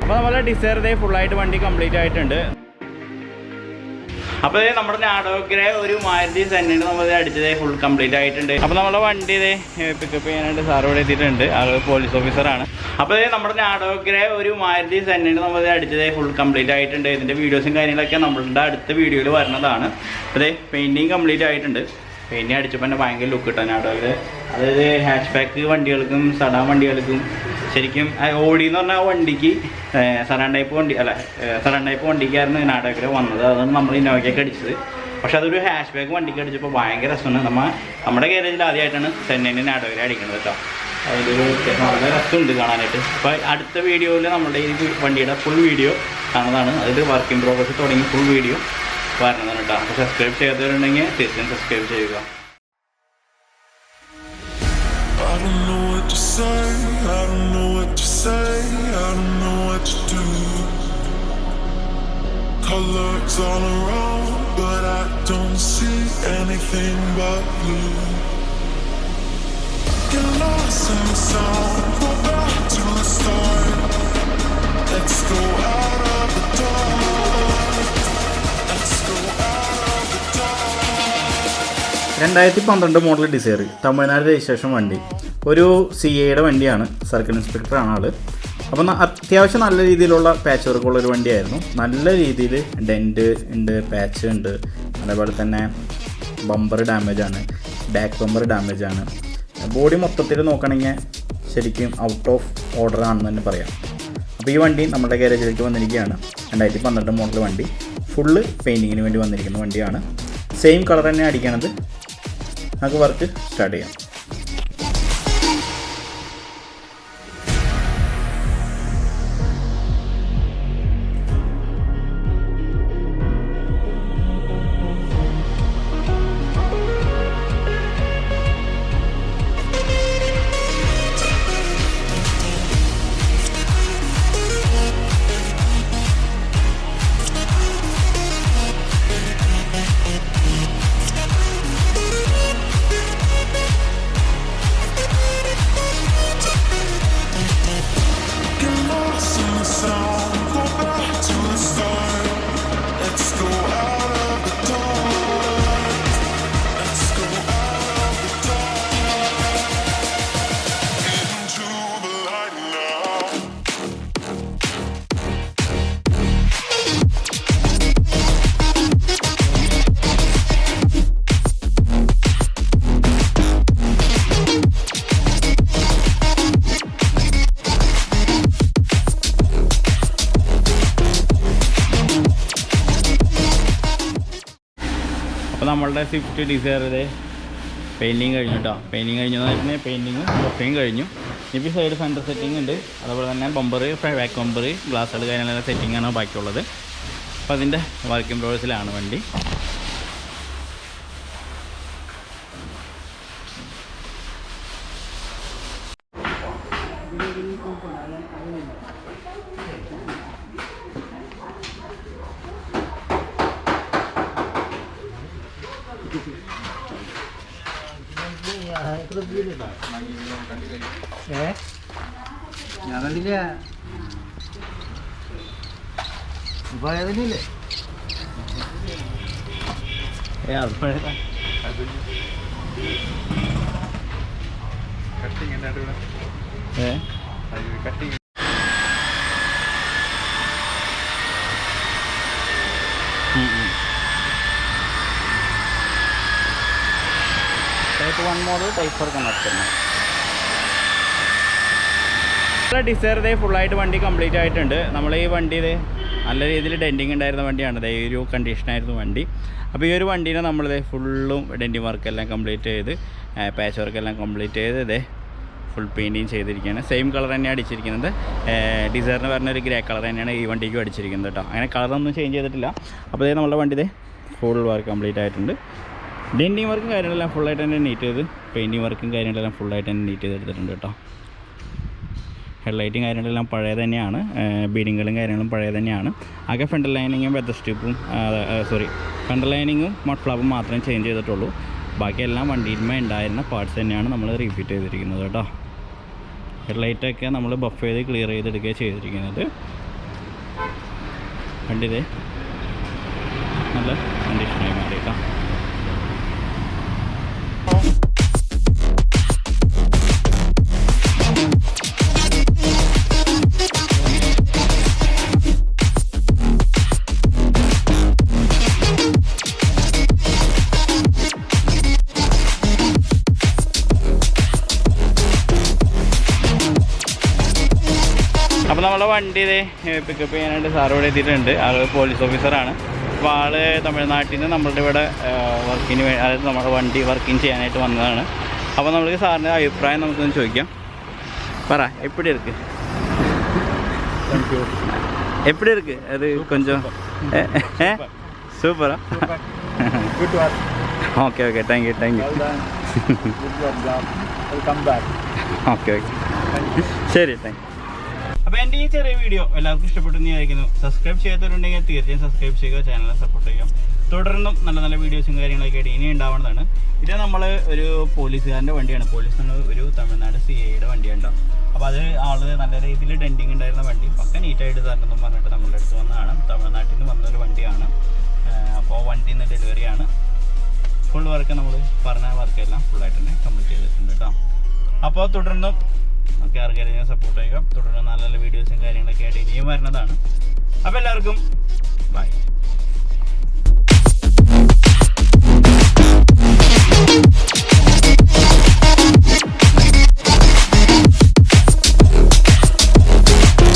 അപ്പോൾ നമ്മളെ ഡിസൈർ ഇതേ ഫുള്ളായിട്ട് വണ്ടി കംപ്ലീറ്റ് ആയിട്ടുണ്ട്. അപ്പോൾ ഇതേ നമ്മുടെ നാടോഗ്രെ ഒരു മാരുതി സെന്നിന് നമ്മൾ അടിച്ചതേ ഫുൾ കംപ്ലീറ്റ് ആയിട്ടുണ്ട്. അപ്പോൾ നമ്മുടെ വണ്ടി ഇതേ പിക്കപ്പ് ചെയ്യാനായിട്ട് സാർ ഇവിടെ എത്തിയിട്ടുണ്ട്. ആൾ പോലീസ് ഓഫീസറാണ്. അപ്പോൾ ഇതേ നമ്മുടെ നാടോഗ്രെ ഒരു മാരുതി സെന്നിന് നമ്മൾ അടിച്ചതേ ഫുൾ കംപ്ലീറ്റ് ആയിട്ടുണ്ട്. ഇതിൻ്റെ വീഡിയോസും കാര്യങ്ങളൊക്കെ നമ്മളുടെ അടുത്ത വീഡിയോയിൽ വരുന്നതാണ്. അതേ പെയിൻറ്റിങ് കംപ്ലീറ്റ് ആയിട്ടുണ്ട്. പെയിൻറ്റിങ് അടിച്ചപ്പോൾ തന്നെ ഭയങ്കര ലുക്ക് കിട്ടാൻ നാടോഗ്രെ. അതായത് ഹാച്ച് ബാക്ക് വണ്ടികൾക്കും സഡാൻ വണ്ടികൾക്കും ശരിക്കും ഓടി എന്ന് പറഞ്ഞാൽ വണ്ടിക്ക് സഡാൻ ടൈപ്പ് വണ്ടിക്കായിരുന്നു നാടോഗ്രെ വന്നത്. അതാണ് നമ്മൾ ഇന്നോവയ്ക്കൊക്കെ അടിച്ചത്. പക്ഷെ അതൊരു ഹാഷ് ബാക്ക് വണ്ടിക്ക് അടിച്ചപ്പോൾ ഭയങ്കര രസമാണ്. നമ്മുടെ ഗാരേജിൽ ആദ്യമായിട്ടാണ് സെന്നിന് നാടോഗ്രെ അടിക്കുന്നത് കേട്ടോ. അതൊരു വളരെ രസമുണ്ട് കാണാനായിട്ട്. അപ്പോൾ അടുത്ത വീഡിയോയിൽ നമ്മുടെ ഈ വണ്ടിയുടെ ഫുൾ വീഡിയോ കാണുന്നതാണ്. അതിൽ വർക്ക് ഇൻ പ്രോഗ്രസ് തുടങ്ങി ഫുൾ വീഡിയോ വരുന്നതാണ് കേട്ടോ. അപ്പോൾ സബ്സ്ക്രൈബ് ചെയ്യാത്തവരുണ്ടെങ്കിൽ തീർച്ചയായും സബ്സ്ക്രൈബ് ചെയ്യുക. I don't know what to say, I don't know what to say, I don't know what to do. Colors all around, but I don't see anything but blue. Get lost in the sound, go back to the start. Let's go out of the dark. Let's go out of the dark. 2012 model Dzire, Tamil Nadu registration വണ്ടി. ഒരു CAയുടെ വണ്ടിയാണ്. Circle ഇൻസ്പെക്ടറാണ് ആൾ. അപ്പം അത്യാവശ്യം നല്ല രീതിയിലുള്ള പാച്ച് വർക്കുള്ളൊരു വണ്ടിയായിരുന്നു. നല്ല രീതിയിൽ ഡെൻറ്റ് ഉണ്ട്, പാച്ച് ഉണ്ട്. അതേപോലെ തന്നെ ബമ്പർ ഡാമേജാണ്, ബാക്ക് ബമ്പർ ഡാമേജാണ്. ബോഡി മൊത്തത്തിൽ നോക്കണമെങ്കിൽ ശരിക്കും ഔട്ട് ഓഫ് ഓർഡർ ആണെന്ന് തന്നെ പറയാം. അപ്പോൾ ഈ വണ്ടി നമ്മുടെ ഗാരേജിലേക്ക് വന്നിരിക്കുകയാണ്. 2012 മോഡൽ വണ്ടി. ഫുള്ള് പെയിൻറ്റിങ്ങിന് വേണ്ടി വന്നിരിക്കുന്ന വണ്ടിയാണ്. സെയിം കളർ തന്നെ അടിക്കണത്. നമുക്ക് വർക്ക് സ്റ്റാർട്ട് ചെയ്യാം. അപ്പോൾ നമ്മളുടെ സ്വിഫ്റ്റ് ഡിസൈറിലെ പെയിൻറ്റിങ് കഴിഞ്ഞു കേട്ടോ. പെയിൻറ്റിങ് കഴിഞ്ഞെന്ന് പറഞ്ഞാൽ പെയിൻറ്റിങ്ങും ബൊഫയും കഴിഞ്ഞു. ഇപ്പോൾ സൈഡ് സെൻറ്റർ സെറ്റിംഗ് ഉണ്ട്. അതുപോലെ തന്നെ ബമ്പർ, ബാക്ക് ബമ്പർ, ഗ്ലാസുകൾ കാര്യങ്ങളെല്ലാം സെറ്റിങ്ങാണ് ബാക്കിയുള്ളത്. അപ്പോൾ അതിൻ്റെ വർക്ക് ഇൻ പ്രോഗ്രസ്സിലാണ് വണ്ടി. ഞാൻ കണ്ടില്ല, പോയതില്ലേ? Type 1 model, Type 4 connect. Dzire ഇതേ ഫുള്ളായിട്ട് വണ്ടി കംപ്ലീറ്റ് ആയിട്ടുണ്ട്. നമ്മൾ ഈ വണ്ടി നല്ല രീതിയിൽ ഡെൻറ്റിങ് ഉണ്ടായിരുന്ന വണ്ടിയാണ്. ഈ ഒരു കണ്ടീഷനായിരുന്നു വണ്ടി. അപ്പോൾ ഈ ഒരു വണ്ടീനെ നമ്മളിത് ഫുള്ളും ഡെൻറ്റിങ് വർക്കെല്ലാം കംപ്ലീറ്റ് ചെയ്ത് പാച്ച് വർക്കെല്ലാം കംപ്ലീറ്റ് ചെയ്ത് ഇതേ ഫുൾ പെയിൻറ്റിങ് ചെയ്തിരിക്കുകയാണ്. സെയിം കളർ തന്നെയാണ് അടിച്ചിരിക്കുന്നത്. ഡിസൈറിന് പറഞ്ഞൊരു ഗ്രേ കളർ തന്നെയാണ് ഈ വണ്ടിക്കും അടിച്ചിരിക്കുന്നത് കേട്ടോ. അങ്ങനെ കളറൊന്നും ചേഞ്ച് ചെയ്തിട്ടില്ല. അപ്പോൾ ഇതേ നമ്മുടെ വണ്ടി ഫുൾ വർക്ക് കംപ്ലീറ്റ് ആയിട്ടുണ്ട്. ഡെൻറ്റിങ് വർക്കും കാര്യങ്ങളെല്ലാം ഫുള്ളായിട്ട് തന്നെ നീറ്റ് ചെയ്ത്, പെയിൻറ്റിങ് വർക്കും കാര്യങ്ങളെല്ലാം ഫുള്ളായിട്ട് തന്നെ നീറ്റ് ചെയ്തെടുത്തിട്ടുണ്ട് കേട്ടോ. ഹെഡ്ലൈറ്റും കാര്യങ്ങളെല്ലാം പഴയ തന്നെയാണ്. ബീഡിങ്ങുകളും കാര്യങ്ങളും പഴയ തന്നെയാണ്. ആകെ ഫ്രണ്ട് ലൈനിങ്ങും വെതർ സ്ട്രിപ്പും ഫ്രണ്ട് ലൈനിങ്ങും മഡ് ഫ്ലാപ്പും മാത്രമേ ചേഞ്ച് ചെയ്തിട്ടുള്ളൂ. ബാക്കിയെല്ലാം വണ്ടിയിന്മേ ഉണ്ടായിരുന്ന പാർട്സ് തന്നെയാണ് നമ്മൾ റിപ്പീറ്റ് ചെയ്തിരിക്കുന്നത് കേട്ടോ. ഹെഡ്ലൈറ്റൊക്കെ നമ്മൾ ബഫ് ചെയ്ത് ക്ലിയർ ചെയ്തെടുക്കുകയാണ് ചെയ്തിരിക്കുന്നത്. വണ്ടി ഇതേ നല്ല കണ്ടീഷനായി മാറി കേട്ടോ. അപ്പോൾ നമ്മളെ വണ്ടി ഇതേ പിക്കപ്പ് ചെയ്യാനായിട്ട് സാറ് ഇവിടെ എത്തിയിട്ടുണ്ട്. ആൾ പോലീസ് ഓഫീസറാണ്. അപ്പോൾ ആൾ തമിഴ്നാട്ടിൽ നിന്ന് നമ്മളുടെ ഇവിടെ വർക്കിന് അതായത് നമ്മുടെ വണ്ടി വർക്കിങ് ചെയ്യാനായിട്ട് വന്നതാണ്. അപ്പോൾ നമ്മൾക്ക് സാറിൻ്റെ അഭിപ്രായം നമുക്കൊന്ന് ചോദിക്കാം. പറ, എപ്പിടി ഇருக்கு? എപ്പിടി ഇருக்கு? അത് കൊഞ്ചം സൂപ്പറാ? Okay okay, thank you thank you. Okay okay, ശരി, താങ്ക് യു. അപ്പോൾ എൻ്റെ ഈ ചെറിയ വീഡിയോ എല്ലാവർക്കും ഇഷ്ടപ്പെട്ടെന്ന് വിചാരിക്കുന്നു. സബ്സ്ക്രൈബ് ചെയ്യാത്തവരുണ്ടെങ്കിൽ തീർച്ചയായും സബ്സ്ക്രൈബ് ചെയ്യുക, ചാനലിനെ സപ്പോർട്ട് ചെയ്യുക. തുടർന്നും നല്ല നല്ല വീഡിയോസും കാര്യങ്ങളൊക്കെ ആയിട്ട് ഇനി ഉണ്ടാവുന്നതാണ്. ഇത് നമ്മൾ ഒരു പോലീസുകാരൻ്റെ വണ്ടിയാണ്. പോലീസ് ഒരു തമിഴ്നാട് CIയുടെ വണ്ടിയുണ്ടാവും. അപ്പോൾ അത് ആൾ നല്ല രീതിയിൽ ഡെൻറ്റിങ് ഉണ്ടായിരുന്ന വണ്ടി പക്ക നീറ്റായിട്ട് തരണമെന്നും പറഞ്ഞിട്ട് നമ്മളുടെ അടുത്ത് വന്നതാണ്. തമിഴ്നാട്ടിൽ നിന്ന് വന്നൊരു വണ്ടിയാണ്. അപ്പോൾ വണ്ടിയിൽ നിന്ന് ഡെലിവറിയാണ്. ഫുൾ വർക്ക് നമ്മൾ പറഞ്ഞ വർക്കെല്ലാം ഫുള്ളായിട്ട് തന്നെ കംപ്ലീറ്റ് ചെയ്തിട്ടുണ്ട് കേട്ടോ. അപ്പോൾ തുടർന്നും ഒക്കെ ആർക്കാരും സപ്പോർട്ട് ചെയ്യുക. തുടർന്ന് നല്ല നല്ല വീഡിയോസും കാര്യങ്ങളൊക്കെ ആയിട്ട് ഇനിയും വരുന്നതാണ്. അപ്പോൾ എല്ലാവർക്കും ബൈ.